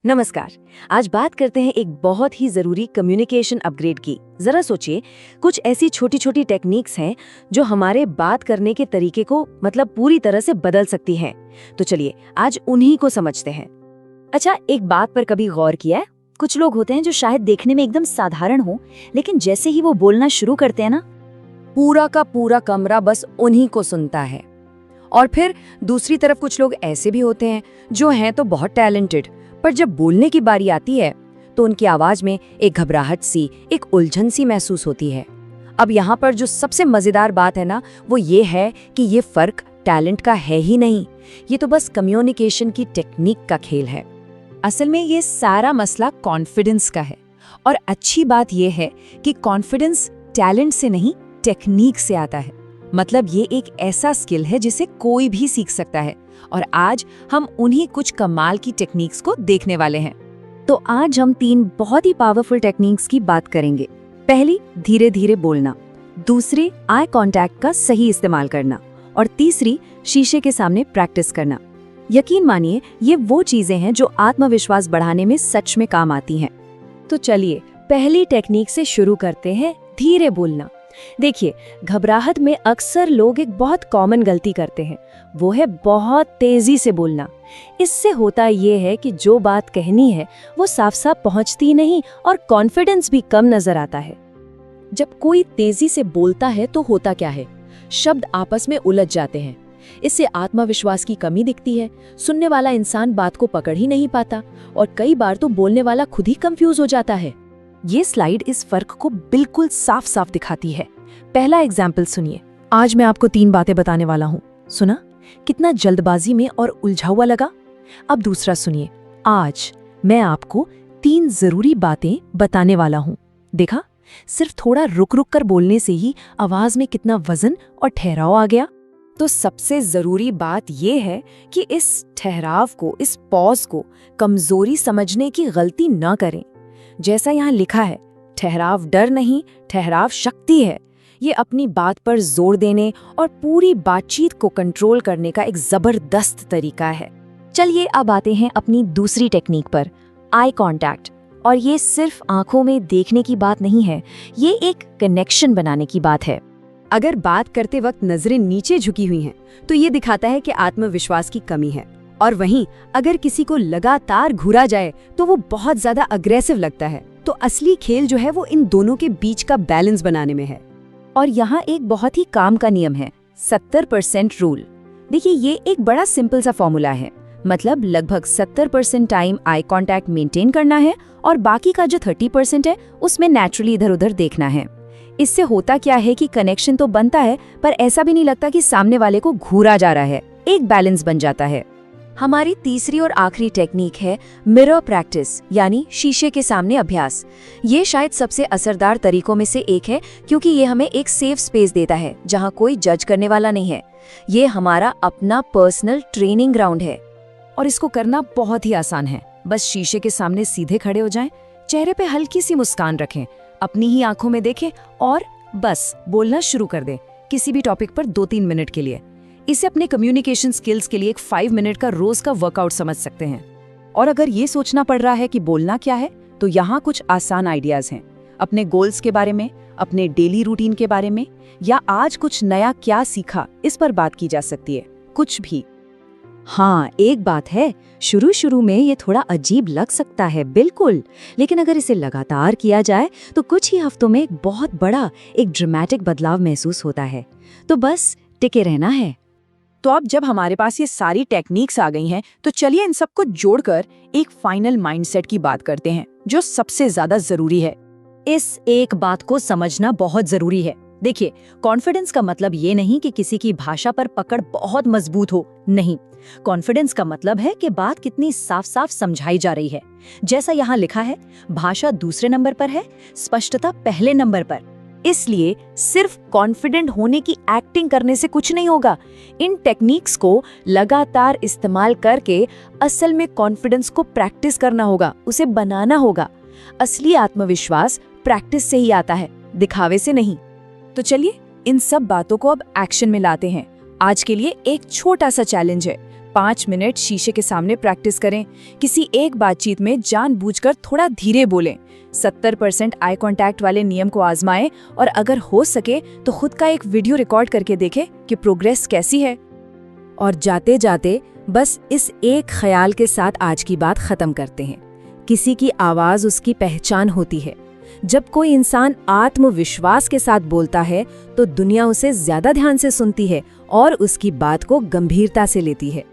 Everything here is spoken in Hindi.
नमस्कार। आज बात करते हैं एक बहुत ही जरूरी कम्युनिकेशन अपग्रेड की। जरा सोचिए, कुछ ऐसी छोटी छोटी टेक्निक्स हैं जो हमारे बात करने के तरीके को पूरी तरह से बदल सकती हैं। तो चलिए आज उन्हीं को समझते हैं। अच्छा, एक बात पर कभी गौर किया है? कुछ लोग होते हैं जो शायद देखने में एकदम साधारण हो, लेकिन जैसे ही वो बोलना शुरू करते हैं ना, पूरा का पूरा कमरा बस उन्हीं को सुनता है। और फिर दूसरी तरफ कुछ लोग ऐसे भी होते हैं जो हैं तो बहुत टैलेंटेड, पर जब बोलने की बारी आती है तो उनकी आवाज में एक घबराहट सी, एक उलझन सी महसूस होती है। अब यहाँ पर जो सबसे मजेदार बात है ना, वो ये है कि ये फर्क टैलेंट का है ही नहीं, ये तो बस कम्युनिकेशन की टेक्निक का खेल है। असल में ये सारा मसला कॉन्फिडेंस का है। और अच्छी बात ये है कि कॉन्फिडेंस टैलेंट से नहीं, टेक्निक से आता है। मतलब ये एक ऐसा स्किल है जिसे कोई भी सीख सकता है। और आज हम उन्हीं कुछ कमाल की टेक्निक्स को देखने वाले हैं। तो आज हम 3 बहुत ही पावरफुल टेक्निक्स की बात करेंगे। पहली, धीरे धीरे बोलना। दूसरी, आई कांटेक्ट का सही इस्तेमाल करना। और तीसरी, शीशे के सामने प्रैक्टिस करना। यकीन मानिए, ये वो चीजें हैं जो आत्मविश्वास बढ़ाने में सच में काम आती हैं। तो चलिए पहली टेक्निक से शुरू करते हैं, धीरे बोलना। देखिए, घबराहट में अक्सर लोग एक बहुत कॉमन गलती करते हैं, वो है बहुत तेजी से बोलना। इससे होता ये है कि जो बात कहनी है वो साफ साफ पहुंचती नहीं और कॉन्फिडेंस भी कम नजर आता है। जब कोई तेजी से बोलता है तो होता क्या है, शब्द आपस में उलझ जाते हैं। इससे आत्मविश्वास की कमी दिखती है। सुनने वाला इंसान बात को पकड़ ही नहीं पाता और कई बार तो बोलने वाला खुद ही कंफ्यूज हो जाता है। ये स्लाइड इस फर्क को बिल्कुल साफ साफ दिखाती है। पहला एग्जाम्पल सुनिए। आज मैं आपको 3 बातें बताने वाला हूँ। सुना? कितना जल्दबाजी में और उलझा हुआ लगा। अब दूसरा सुनिए। आज मैं आपको 3 जरूरी बातें बताने वाला हूँ। देखा, सिर्फ थोड़ा रुक रुक कर बोलने से ही आवाज में कितना वजन और ठहराव आ गया। तो सबसे जरूरी बात यह है कि इस ठहराव को, इस पॉज को कमजोरी समझने की गलती न करें। जैसा यहाँ लिखा है, ठहराव डर नहीं, ठहराव शक्ति है। ये अपनी बात पर जोर देने और पूरी बातचीत को कंट्रोल करने का एक जबरदस्त तरीका है। चलिए अब आते हैं अपनी दूसरी टेक्निक पर, आई कांटेक्ट। और ये सिर्फ आंखों में देखने की बात नहीं है, ये एक कनेक्शन बनाने की बात है। अगर बात करते वक्त नजरें नीचे झुकी हुई हैं, तो ये दिखाता है कि आत्मविश्वास की कमी है। और वहीं अगर किसी को लगातार घूरा जाए तो वो बहुत ज्यादा अग्रेसिव लगता है। तो असली खेल जो है वो इन दोनों के बीच का बैलेंस बनाने में है। और यहाँ एक बहुत ही काम का नियम है, 70% रूल। देखिए, ये एक बड़ा सिंपल सा फॉर्मूला है। मतलब लगभग 70% टाइम आई कांटेक्ट मेंटेन करना है और बाकी का जो 30% है उसमें नेचुरली इधर उधर देखना है। इससे होता क्या है कि कनेक्शन तो बनता है, पर ऐसा भी नहीं लगता कि सामने वाले को घूरा जा रहा है। एक बैलेंस बन जाता है। हमारी तीसरी और आखिरी टेक्निक है मिरर प्रैक्टिस, यानी शीशे के सामने अभ्यास। ये शायद सबसे असरदार तरीकों में से एक है, क्योंकि ये हमें एक सेफ स्पेस देता है जहाँ कोई जज करने वाला नहीं है। ये हमारा अपना पर्सनल ट्रेनिंग ग्राउंड है। और इसको करना बहुत ही आसान है। बस शीशे के सामने सीधे खड़े हो जाएं, चेहरे पे हल्की सी मुस्कान रखें, अपनी ही आंखों में देखें और बस बोलना शुरू कर दें, किसी भी टॉपिक पर 2-3 मिनट के लिए। इसे अपने कम्युनिकेशन स्किल्स के लिए एक 5 मिनट का रोज का वर्कआउट समझ सकते हैं। और अगर ये सोचना पड़ रहा है कि बोलना क्या है, तो यहाँ कुछ आसान आइडियाज हैं। अपने गोल्स के बारे में, अपने डेली रूटीन के बारे में, या आज कुछ नया क्या सीखा, इस पर बात की जा सकती है। कुछ भी। हाँ, एक बात है, शुरू में ये थोड़ा अजीब लग सकता है, बिल्कुल। लेकिन अगर इसे लगातार किया जाए तो कुछ ही हफ्तों में एक बहुत बड़ा, एक ड्रामेटिक बदलाव महसूस होता है। तो बस टिके रहना है। तो अब जब हमारे पास ये सारी टेक्निक्स आ गई हैं, तो चलिए इन सबको जोड़कर एक फाइनल माइंडसेट की बात करते हैं, जो सबसे ज्यादा जरूरी है। इस एक बात को समझना बहुत जरूरी है। देखिए, कॉन्फिडेंस का मतलब ये नहीं कि किसी की भाषा पर पकड़ बहुत मजबूत हो, नहीं। कॉन्फिडेंस का मतलब है कि बात कितनी साफ साफ समझाई जा रही है। जैसा यहाँ लिखा है, भाषा दूसरे नंबर पर है, स्पष्टता पहले नंबर पर। इसलिए सिर्फ कॉन्फिडेंट होने की एक्टिंग करने से कुछ नहीं होगा। इन टेक्निक्स को लगातार इस्तेमाल करके असल में कॉन्फिडेंस को प्रैक्टिस करना होगा, उसे बनाना होगा। असली आत्मविश्वास प्रैक्टिस से ही आता है, दिखावे से नहीं। तो चलिए इन सब बातों को अब एक्शन में लाते हैं। आज के लिए एक छोटा सा चैलेंज है। 5 मिनट शीशे के सामने प्रैक्टिस करें। किसी एक बातचीत में जानबूझकर थोड़ा धीरे बोलें। 70% आई कांटेक्ट वाले नियम को आजमाएं और अगर हो सके तो खुद का एक वीडियो रिकॉर्ड करके देखें कि प्रोग्रेस कैसी है। और जाते जाते बस इस एक ख्याल के साथ आज की बात खत्म करते हैं। किसी की आवाज उसकी पहचान होती है। जब कोई इंसान आत्मविश्वास के साथ बोलता है तो दुनिया उसे ज्यादा ध्यान से सुनती है और उसकी बात को गंभीरता से लेती है।